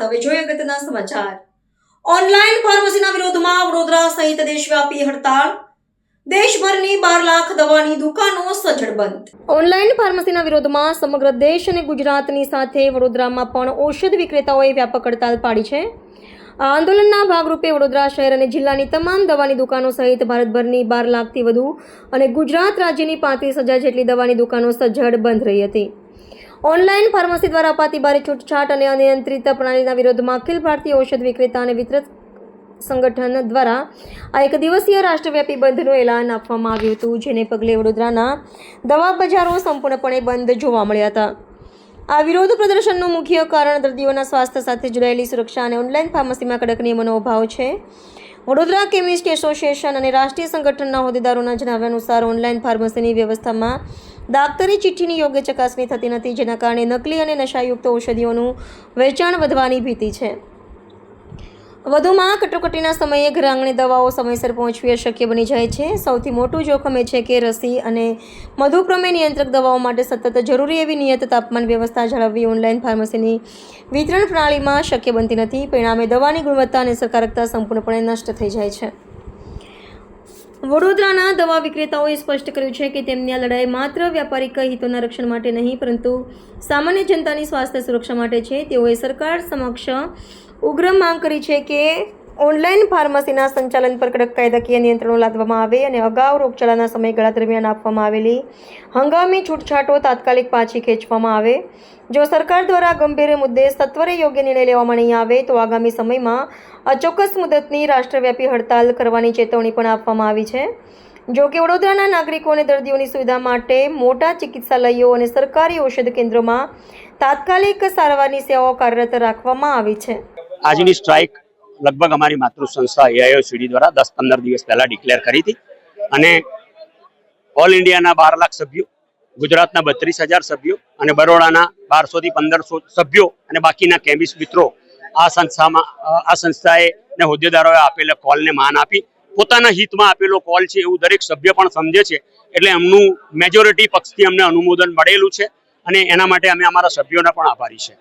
હવે જોઈએ અગત્યના સમાચાર। ઓનલાઈન ફાર્મસીના વિરોધમાં વડોદરા સહિત દેશવ્યાપી હડતાળ। દેશભરની 12 લાખ દવાની દુકાનો સજ્જડ બંધ। ઓનલાઈન ફાર્મસીના વિરોધમાં સમગ્ર દેશ અને ગુજરાતની સાથે વડોદરામાં પણ ઔષધ વિક્રેતાઓએ વ્યાપક હડતાળ પાડી છે। આ આંદોલનના ભાગરૂપે વડોદરા શહેર અને જિલ્લાની તમામ દવાની દુકાનો સહિત ભારતભરની 12 લાખથી વધુ અને ગુજરાત રાજ્યની 35,000 જેટલી દવાની દુકાનો સજ્જડ બંધ રહી હતી। ઓનલાઈન ફાર્મસી દ્વારા અપાતી ભારે છૂટછાટ અને અનિયંત્રિત પ્રણાલીના વિરોધમાં અખિલ ભારતીય ઔષધ વિક્રેતા અને વિતરક સંગઠન દ્વારા આ એક દિવસીય રાષ્ટ્રવ્યાપી બંધનું એલાન આપવામાં આવ્યું હતું, જેને પગલે વડોદરાના દવા બજારો સંપૂર્ણપણે બંધ જોવા મળ્યા હતા। આ વિરોધ પ્રદર્શનનું મુખ્ય કારણ દર્દીઓના સ્વાસ્થ્ય સાથે જોડાયેલી સુરક્ષા અને ઓનલાઈન ફાર્મસીમાં કડક નિયમોનો અભાવ છે। વડોદરા કેમિસ્ટ એસોસિએશન અને રાષ્ટ્રીય સંગઠનના હોદ્દેદારોના જણાવ્યા અનુસાર ઓનલાઈન ફાર્મસીની વ્યવસ્થામાં દાક્તરી ચિઠ્ઠીની યોગ્ય ચકાસણી થતી નથી, જેના કારણે નકલી અને નશાયુક્ત ઔષધિઓનું વેચાણ વધવાની ભીતિ છે। વધુમાં કટોકટીના સમયે ઘર આંગણે દવાઓ સમયસર પહોંચવી અશક્ય બની જાય છે। સૌથી મોટું જોખમ એ છે કે રસી અને મધુપ્રમેય નિયંત્રક દવાઓ માટે સતત જરૂરી એવી નિયત તાપમાન વ્યવસ્થા જાળવવી ઓનલાઈન ફાર્મસીની વિતરણ પ્રણાલીમાં શક્ય બનતી નથી। પરિણામે દવાની ગુણવત્તા અને અસરકારકતા સંપૂર્ણપણે નષ્ટ થઈ જાય છે। વડોદરાના દવા વિક્રેતાઓએ સ્પષ્ટ કર્યું છે કે તેમની આ લડાઈ માત્ર વ્યાપારિક હિતોના રક્ષણ માટે નહીં, પરંતુ સામાન્ય જનતાની સ્વાસ્થ્ય સુરક્ષા માટે છે। તેઓએ સરકાર સમક્ષ ઉગ્ર માંગ કરી છે કે ઓનલાઈન ફાર્મસીના સંચાલન પર કડક કાયદાકીય નિયંત્રણો લાદવામાં આવે અને અગાઉ રોગચાળાના સમયગાળા દરમિયાન આપવામાં આવેલી હંગામી છૂટછાટો તાત્કાલિક પાછી ખેંચવામાં આવે। જો સરકાર દ્વારા ગંભીર મુદ્દે સત્વરે યોગ્ય નિર્ણય લેવામાં નહીં આવે તો આગામી સમયમાં અચોક્કસ મુદતની રાષ્ટ્રવ્યાપી હડતાલ કરવાની ચેતવણી પણ આપવામાં આવી છે। જો કે વડોદરાના નાગરિકો અને દર્દીઓની સુવિધા માટે મોટા ચિકિત્સાલયો અને સરકારી ઔષધ કેન્દ્રોમાં તાત્કાલિક સારવારની સેવાઓ કાર્યરત રાખવામાં આવી છે। આજની સ્ટ્રાઇક લગભગ અમારી માતૃ સંસ્થા એઆઈઓસીડી દ્વારા 10-15 દિવસ પહેલા ડિક્લેર કરી હતી અને ઓલ ઇન્ડિયાના 12 લાખ સભ્યો, ગુજરાતના 32,000 સભ્યો અને બરોડાના 1200 થી 1500 સભ્યો અને બાકીના કેમિસ્ટ મિત્રો આ સંસ્થાએ ને હોદ્દેદારોએ આપેલા કોલને માન આપી પોતાના હિતમાં આપેલો કોલ છે એવું દરેક સભ્ય પણ સમજે છે, એટલે એમનું મેજોરિટી પક્ષથી અમને અનુમોદન મળેલું છે અને એના માટે અમે અમારા સભ્યોના પણ આભારી છે।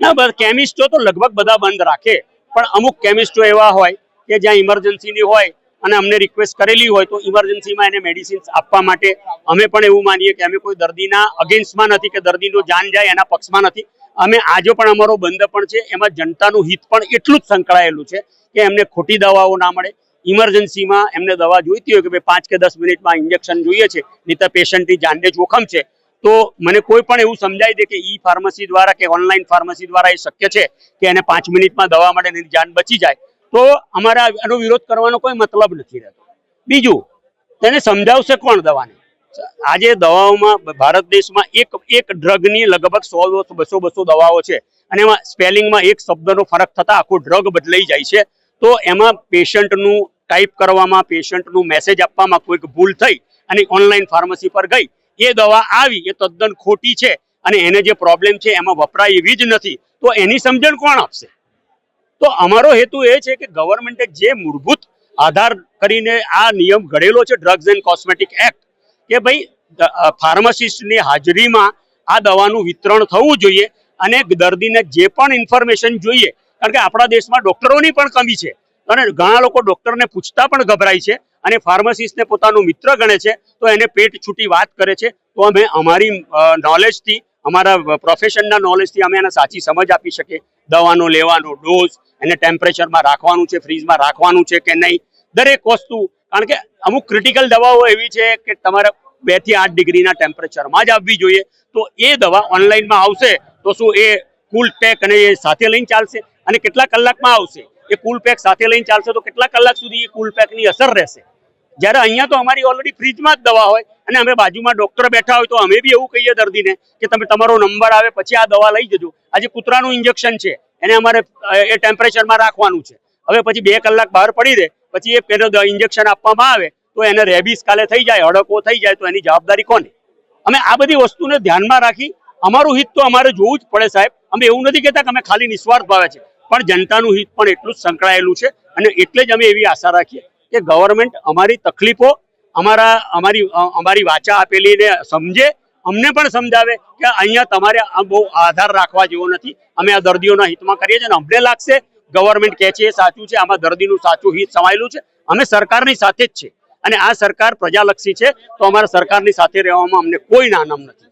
ના બસ કેમિસ્ટો તો લગભગ બધા બંધ રાખે, પણ અમુક કેમિસ્ટો એવા હોય કે જ્યાં ઇમરજન્સીની હોય અને અમને રિક્વેસ્ટ કરેલી હોય તો ઇમરજન્સીમાં એને મેડિસિન્સ આપવા માટે અમે પણ એવું માનીએ કે અમે કોઈ દર્દીના અગેન્સ્ટમાં નથી કે દર્દીનો જાન જાય એના પક્ષમાં નથી। અમે આજે પણ અમારો બંધ પણ છે, એમાં જનતાનું હિત પણ એટલું જ સંકળાયેલું છે કે એમને ખોટી દવાઓ ના મળે। ઇમરજન્સીમાં એમને દવા જોઈતી હોય કે ભાઈ 5 કે 10 મિનિટમાં ઇન્જેક્શન જોઈએ છે, નહીં તો પેશન્ટની જાનને જોખમ છે, તો મને કોઈ પણ એવું સમજાય દે કે ઈ ફાર્મસી દ્વારા કે ઓનલાઈન ફાર્મસી દ્વારા એ શક્ય છે કે એને 5 મિનિટમાં દવા મળે એની જાન બચી જાય, તો અમારા આનો વિરોધ કરવાનો કોઈ મતલબ નથી રહેતો। બીજું, તેને સમજાવશે કોણ દવાને? આજે દવાઓમાં ભારત દેશમાં એક ડ્રગની લગભગ 100-200 દવાઓ છે અને એમાં સ્પેલિંગમાં એક શબ્દનો ફરક થતા આખો ડ્રગ બદલાઈ જાય છે। તો એમાં પેશન્ટનું ટાઈપ કરવામાં, પેશન્ટનું મેસેજ આપવામાં કોઈક ભૂલ થઈ અને ઓનલાઈન ફાર્મસી પર ગઈ, એ દવા આવી એ તદ્દન ખોટી છે અને એને જે પ્રોબ્લેમ છે એમાં વપરાય એવી જ નથી, તો એની સમજણ કોણ આપશે? તો અમારો હેતુ એ છે કે ગવર્મેન્ટે જે મૂળભૂત આધાર કરીને આ નિયમ ઘડેલો છે ડ્રગ્સ એન્ડ કોસ્મેટિક એક્ટ, કે ભાઈ ફાર્માસિસ્ટની હાજરીમાં આ દવાનું વિતરણ થવું જોઈએ અને દર્દીને જે પણ ઇન્ફોર્મેશન જોઈએ, કારણ કે આપણા દેશમાં ડોક્ટરોની પણ કમી છે અને ઘણા લોકો ડોક્ટરને પૂછતા પણ ગભરાય છે અને ફાર્માસિસ્ટને પોતાનું મિત્ર ગણે છે, તો એને પેટ છૂટી વાત કરે છે। તો અમે અમારી નોલેજથી, અમારા પ્રોફેશનના નોલેજથી અમે એને સાચી સમજ આપી શકીએ। દવાનો લેવાનો ડોઝ, એને ટેમ્પરેચરમાં રાખવાનું છે, ફ્રીજમાં રાખવાનું છે કે નહીં, દરેક વસ્તુ, કારણ કે અમુક ક્રિટિકલ દવાઓ એવી છે કે તમારે 2 થી 8 ડિગ્રીના ટેમ્પરેચરમાં જ આવવી જોઈએ, તો એ દવા ઓનલાઈનમાં આવશે તો શું એ કુલ પેક અને એ સાથે લઈને ચાલશે? અને કેટલા કલાકમાં આવશે? એ કુલ પેક સાથે લઈને ચાલશે તો કેટલા કલાક સુધી એ કુલ પેકની અસર રહેશે? જ્યારે અહીંયા તો અમારી ઓલરેડી ફ્રીજમાં જ દવા હોય અને અમે બાજુમાં ડોક્ટર બેઠા હોય તો અમે બી એવું કહીએ દર્દીને કે તમે તમારો નંબર આવે પછી આ દવા લઈ જજો। આજે કૂતરાનું ઇન્જેક્શન છે, એને અમારે એ ટેમ્પરેચરમાં રાખવાનું છે, હવે પછી 2 કલાક બહાર પડી રહે પછી એ પેલો ઇન્જેક્શન આપવામાં આવે તો એને રેબીસ કાલે થઈ જાય, હડકો થઈ જાય, તો એની જવાબદારી કોની? અમે આ બધી વસ્તુને ધ્યાનમાં રાખી અમારું હિત તો અમારે જોવું જ પડે સાહેબ। અમે એવું નથી કહેતા કે અમે ખાલી નિસ્વાર્થ ભાવે છે, પણ જનતાનું હિત પણ એટલું જ સંકળાયેલું છે અને એટલે જ અમે એવી આશા રાખીએ કે ગવર્મેન્ટ અમારી તકલીફો, અમારી વાચા આપેલીને સમજે અમને પણ સમજાવે કે અહીંયા તમારે આ બહુ આધાર રાખવા જેવો નથી, અમે આ દર્દીઓના હિતમાં કરીએ છીએ અને અમને લાગશે ગવર્મેન્ટ કહે છે એ સાચું છે, આમાં દર્દીનું સાચું હિત સમાયેલું છે, અમે સરકારની સાથે જ છે અને આ સરકાર પ્રજાલક્ષી છે, તો અમારા સરકારની સાથે રહેવામાં અમને કોઈ નાનમ નથી.